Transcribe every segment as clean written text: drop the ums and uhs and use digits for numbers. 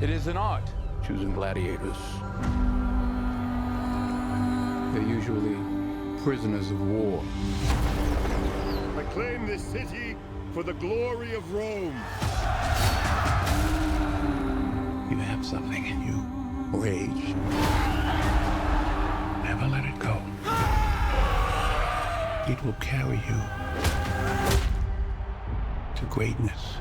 It is an art, choosing gladiators. They're usually prisoners of war. I claim this city for the glory of Rome. You have something in you. Rage. Never let it go. It will carry you to greatness.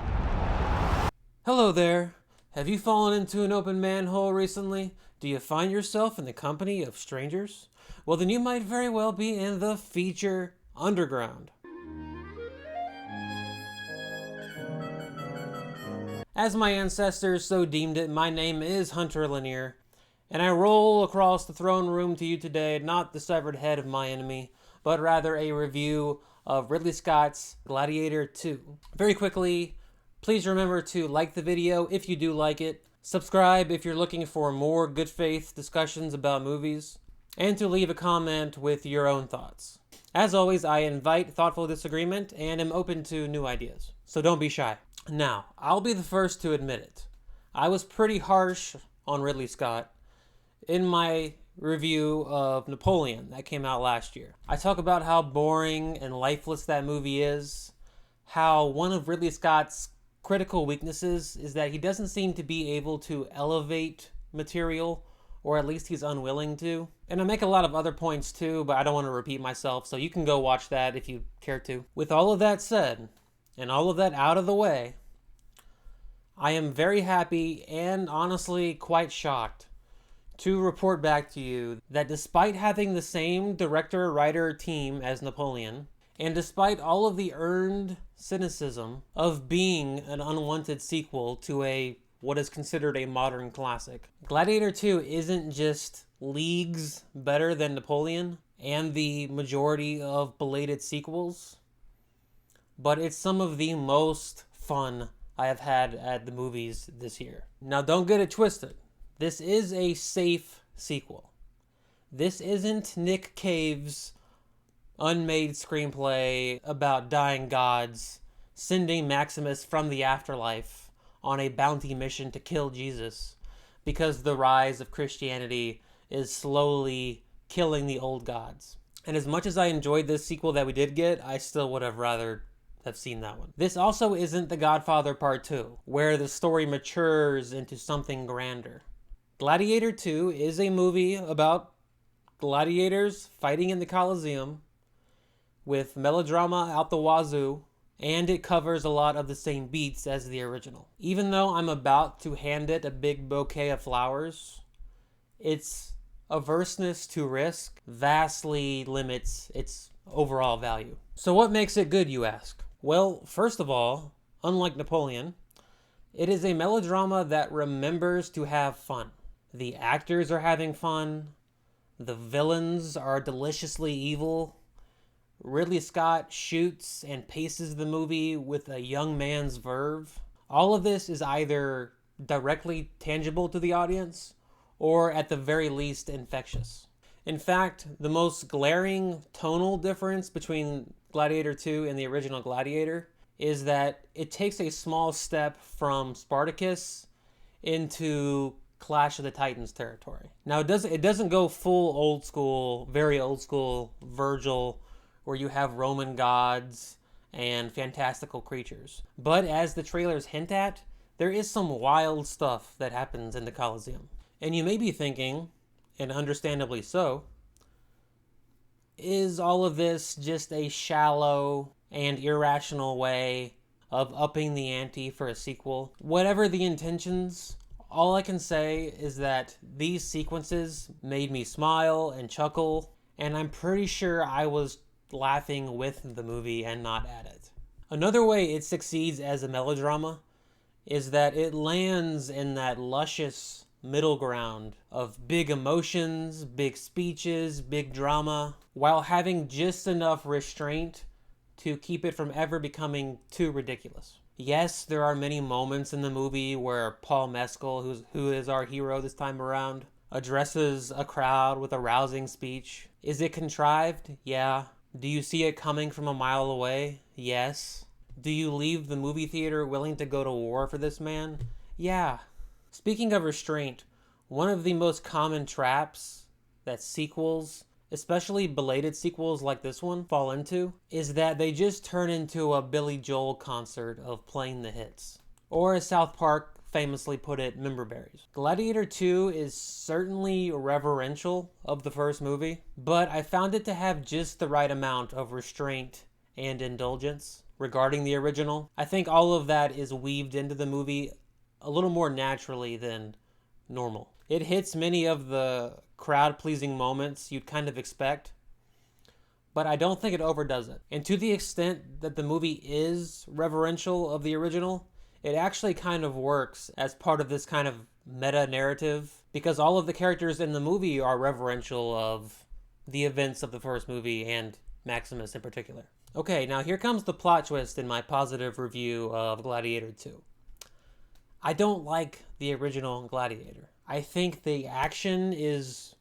Hello there. Have you fallen into an open manhole recently? Do you find yourself in the company of strangers? Well, then you might very well be in the feature Underground. As my ancestors so deemed it, my name is Hunter Lanier, and I roll across the throne room to you today, not the severed head of my enemy, but rather a review of Ridley Scott's Gladiator II. Very quickly, please remember to like the video if you do like it, subscribe if you're looking for more good faith discussions about movies, and to leave a comment with your own thoughts. As always, I invite thoughtful disagreement and am open to new ideas, so don't be shy. Now, I'll be the first to admit it. I was pretty harsh on Ridley Scott in my review of Napoleon that came out last year. I talk about how boring and lifeless that movie is, how one of Ridley Scott's critical weaknesses is that he doesn't seem to be able to elevate material, or at least he's unwilling to. And I make a lot of other points too, but I don't want to repeat myself, so you can go watch that if you care to. With all of that said, and all of that out of the way, I am very happy and honestly quite shocked to report back to you that despite having the same director-writer team as Napoleon, and despite all of the earned cynicism of being an unwanted sequel to what is considered a modern classic, Gladiator II isn't just leagues better than Napoleon and the majority of belated sequels, but it's some of the most fun I have had at the movies this year. Now, don't get it twisted. This is a safe sequel. This isn't Nick Cave's unmade screenplay about dying gods sending Maximus from the afterlife on a bounty mission to kill Jesus because the rise of Christianity is slowly killing the old gods. And as much as I enjoyed this sequel that we did get, I still would have rather have seen that one. This also isn't The Godfather Part 2, where the story matures into something grander. Gladiator 2 is a movie about gladiators fighting in the Colosseum with melodrama out the wazoo, and it covers a lot of the same beats as the original. Even though I'm about to hand it a big bouquet of flowers, its averseness to risk vastly limits its overall value. So what makes it good, you ask? Well, first of all, unlike Napoleon, it is a melodrama that remembers to have fun. The actors are having fun. The villains are deliciously evil. Ridley Scott shoots and paces the movie with a young man's verve. All of this is either directly tangible to the audience or at the very least infectious. In fact, the most glaring tonal difference between Gladiator 2 and the original Gladiator is that it takes a small step from Spartacus into Clash of the Titans territory. Now, it doesn't go full old school, very old school Virgil, where you have Roman gods and fantastical creatures. But as the trailers hint at, there is some wild stuff that happens in the Colosseum. And you may be thinking, and understandably so, is all of this just a shallow and irrational way of upping the ante for a sequel? Whatever the intentions, all I can say is that these sequences made me smile and chuckle, and I'm pretty sure I was laughing with the movie and not at it. Another way it succeeds as a melodrama is that it lands in that luscious middle ground of big emotions, big speeches, big drama, while having just enough restraint to keep it from ever becoming too ridiculous. Yes, there are many moments in the movie where Paul Mescal, who is our hero this time around, addresses a crowd with a rousing speech. Is it contrived? Yeah. Do you see it coming from a mile away? Yes. Do you leave the movie theater willing to go to war for this man? Yeah. Speaking of restraint, one of the most common traps that sequels, especially belated sequels like this one, fall into is that they just turn into a Billy Joel concert of playing the hits. Or as South Park famously put it, member berries. Gladiator II is certainly reverential of the first movie, but I found it to have just the right amount of restraint and indulgence regarding the original. I think all of that is weaved into the movie a little more naturally than normal. It hits many of the crowd-pleasing moments you'd kind of expect, but I don't think it overdoes it. And to the extent that the movie is reverential of the original, it actually kind of works as part of this kind of meta-narrative, because all of the characters in the movie are reverential of the events of the first movie and Maximus in particular. Okay, now here comes the plot twist in my positive review of Gladiator II. I don't like the original Gladiator. I think the action is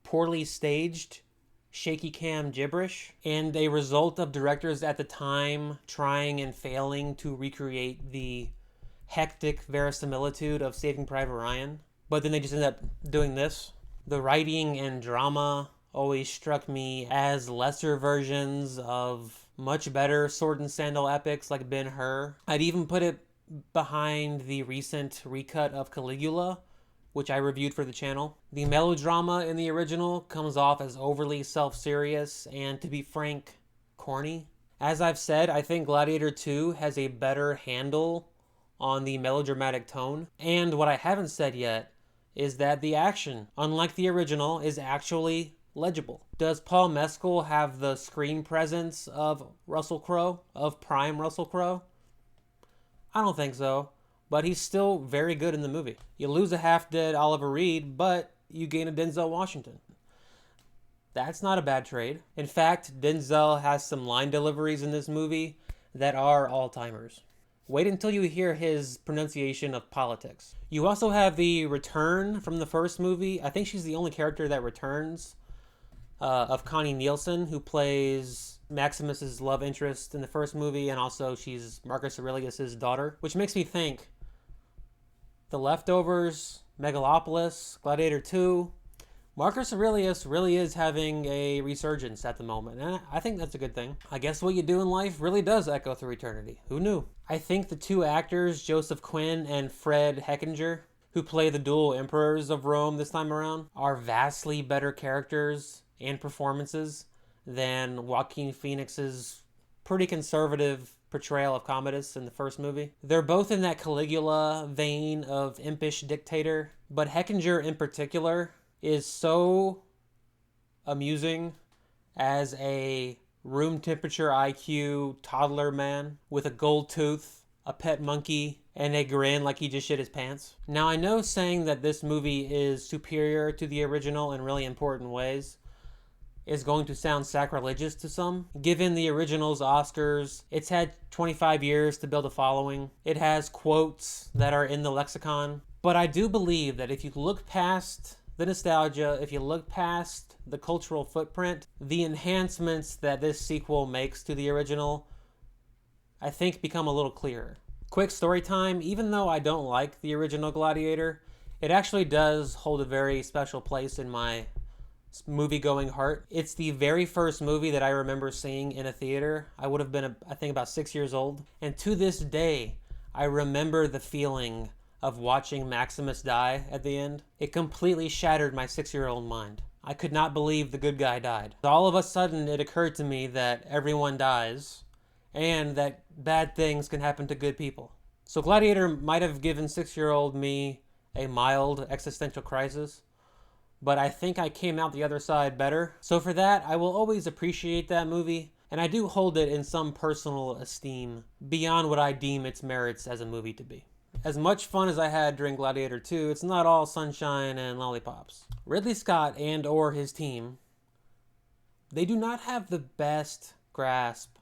poorly staged, shaky cam gibberish, and a result of directors at the time trying and failing to recreate the hectic verisimilitude of Saving Private Ryan. But then they just ended up doing this. The writing and drama always struck me as lesser versions of much better sword and sandal epics like Ben-Hur. I'd even put it behind the recent recut of Caligula, which I reviewed for the channel. The melodrama in the original comes off as overly self-serious and, to be frank, corny. As I've said, I think Gladiator II has a better handle on the melodramatic tone. And what I haven't said yet is that the action, unlike the original, is actually legible. Does Paul Mescal have the screen presence of Russell Crowe, of prime Russell Crowe? I don't think so. But he's still very good in the movie. You lose a half-dead Oliver Reed, but you gain a Denzel Washington. That's not a bad trade. In fact, Denzel has some line deliveries in this movie that are all-timers. Wait until you hear his pronunciation of politics. You also have the return from the first movie. I think she's the only character that returns, of Connie Nielsen, who plays Maximus's love interest in the first movie, and also she's Marcus Aurelius's daughter, which makes me think The Leftovers, Megalopolis, Gladiator II. Marcus Aurelius really is having a resurgence at the moment, and I think that's a good thing. I guess what you do in life really does echo through eternity. Who knew? I think the two actors, Joseph Quinn and Fred Hechinger, who play the dual emperors of Rome this time around, are vastly better characters and performances than Joaquin Phoenix's pretty conservative portrayal of Commodus in the first movie. They're both in that Caligula vein of impish dictator, but Hechinger in particular is so amusing as a room temperature IQ toddler man with a gold tooth, a pet monkey, and a grin like he just shit his pants. Now, I know saying that this movie is superior to the original in really important ways is going to sound sacrilegious to some. Given the original's Oscars, it's had 25 years to build a following. It has quotes that are in the lexicon. But I do believe that if you look past the nostalgia, if you look past the cultural footprint, the enhancements that this sequel makes to the original, I think become a little clearer. Quick story time, even though I don't like the original Gladiator, it actually does hold a very special place in my movie-going heart. It's the very first movie that I remember seeing in a theater. I would have been, I think, about 6 years old. And to this day, I remember the feeling of watching Maximus die at the end. It completely shattered my 6-year-old mind. I could not believe the good guy died. All of a sudden, it occurred to me that everyone dies and that bad things can happen to good people. So Gladiator might have given 6-year-old me a mild existential crisis, but I think I came out the other side better. So for that, I will always appreciate that movie, and I do hold it in some personal esteem beyond what I deem its merits as a movie to be. As much fun as I had during Gladiator II, it's not all sunshine and lollipops. Ridley Scott and or his team, they do not have the best grasp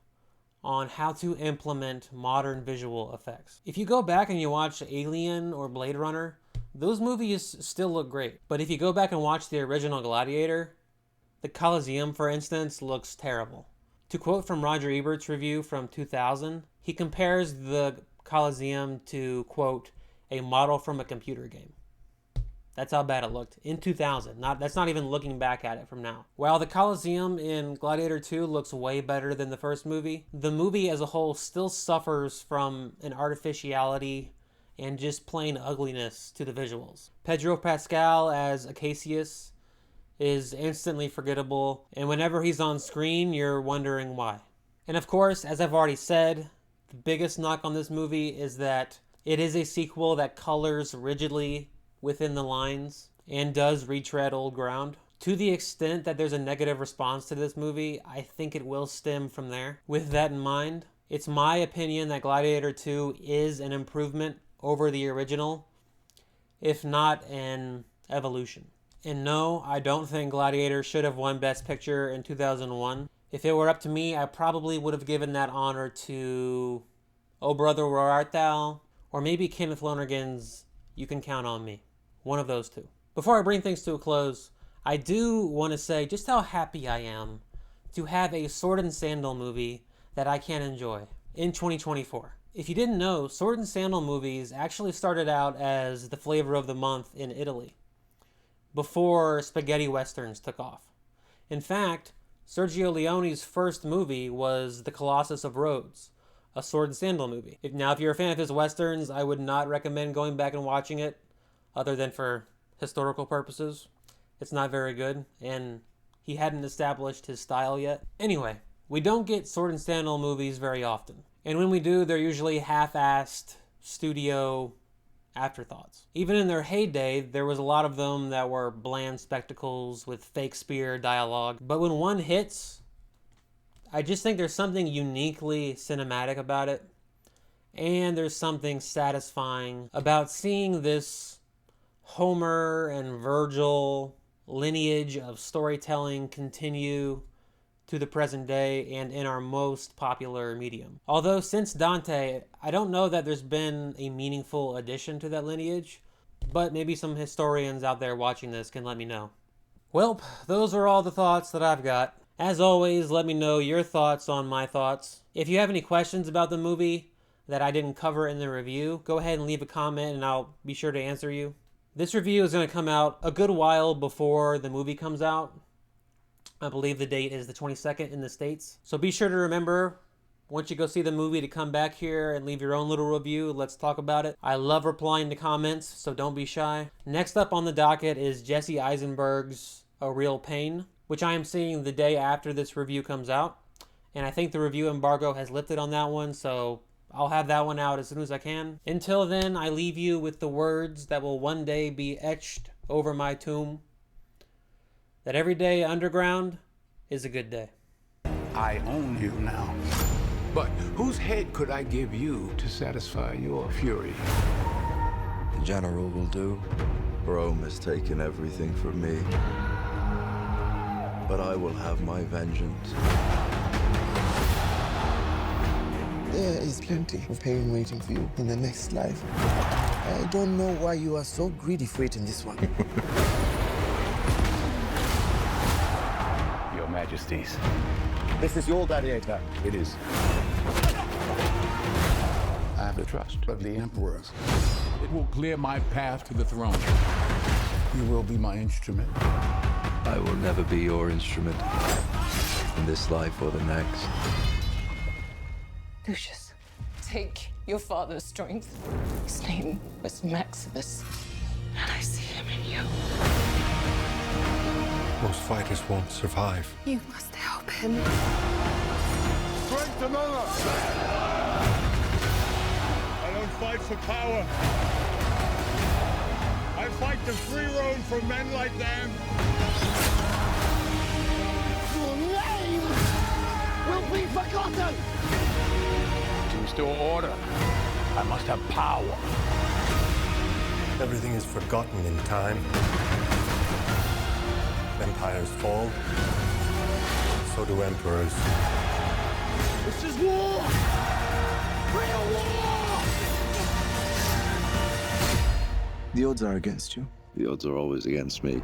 on how to implement modern visual effects. If you go back and you watch Alien or Blade Runner, those movies still look great. But if you go back and watch the original Gladiator, the Colosseum, for instance, looks terrible. To quote from Roger Ebert's review from 2000, he compares the Colosseum to, quote, a model from a computer game. That's how bad it looked in 2000. That's not even looking back at it from now. While the Colosseum in Gladiator II looks way better than the first movie, the movie as a whole still suffers from an artificiality and just plain ugliness to the visuals. Pedro Pascal as Acacius is instantly forgettable, and whenever he's on screen, you're wondering why. And of course, as I've already said, the biggest knock on this movie is that it is a sequel that colors rigidly within the lines and does retread old ground. To the extent that there's a negative response to this movie, I think it will stem from there. With that in mind, it's my opinion that Gladiator II is an improvement over the original, if not an evolution. And no, I don't think Gladiator should have won Best Picture in 2001. If it were up to me, I probably would have given that honor to Oh Brother, Where Art Thou? Or maybe Kenneth Lonergan's You Can Count on Me. One of those two. Before I bring things to a close, I do want to say just how happy I am to have a Sword and Sandal movie that I can enjoy in 2024. If you didn't know, Sword and Sandal movies actually started out as the flavor of the month in Italy, before spaghetti westerns took off. In fact, Sergio Leone's first movie was The Colossus of Rhodes, a Sword and Sandal movie. If you're a fan of his westerns, I would not recommend going back and watching it, other than for historical purposes. It's not very good, and he hadn't established his style yet. Anyway, we don't get Sword and Sandal movies very often. And when we do, they're usually half-assed studio afterthoughts. Even in their heyday, there was a lot of them that were bland spectacles with fake spear dialogue. But when one hits, I just think there's something uniquely cinematic about it. And there's something satisfying about seeing this Homer and Virgil lineage of storytelling continue to the present day and in our most popular medium. Although since Dante, I don't know that there's been a meaningful addition to that lineage, but maybe some historians out there watching this can let me know. Well, those are all the thoughts that I've got. As always, let me know your thoughts on my thoughts. If you have any questions about the movie that I didn't cover in the review, go ahead and leave a comment and I'll be sure to answer you. This review is going to come out a good while before the movie comes out. I believe the date is the 22nd in the States. So be sure to remember, once you go see the movie, to come back here and leave your own little review. Let's talk about it. I love replying to comments, so don't be shy. Next up on the docket is Jesse Eisenberg's A Real Pain, which I am seeing the day after this review comes out. And I think the review embargo has lifted on that one, so I'll have that one out as soon as I can. Until then, I leave you with the words that will one day be etched over my tomb. That every day underground is a good day. I own you now. But whose head could I give you to satisfy your fury? The general will do. Rome has taken everything from me. But I will have my vengeance. There is plenty of pain waiting for you in the next life. I don't know why you are so greedy for it in this one. Your Majesties. This is your gladiator. It is. I have the trust of the Emperors. It will clear my path to the throne. You will be my instrument. I will never be your instrument in this life or the next. Lucius, take your father's strength. His name was Maximus, and I see him in you. Most fighters won't survive. You must help him. Strength among us! I don't fight for power. I fight the free road for men like them. Your name will be forgotten! To restore order, I must have power. Everything is forgotten in time. Empires fall, so do emperors. This is war! Real war! The odds are against you. The odds are always against me.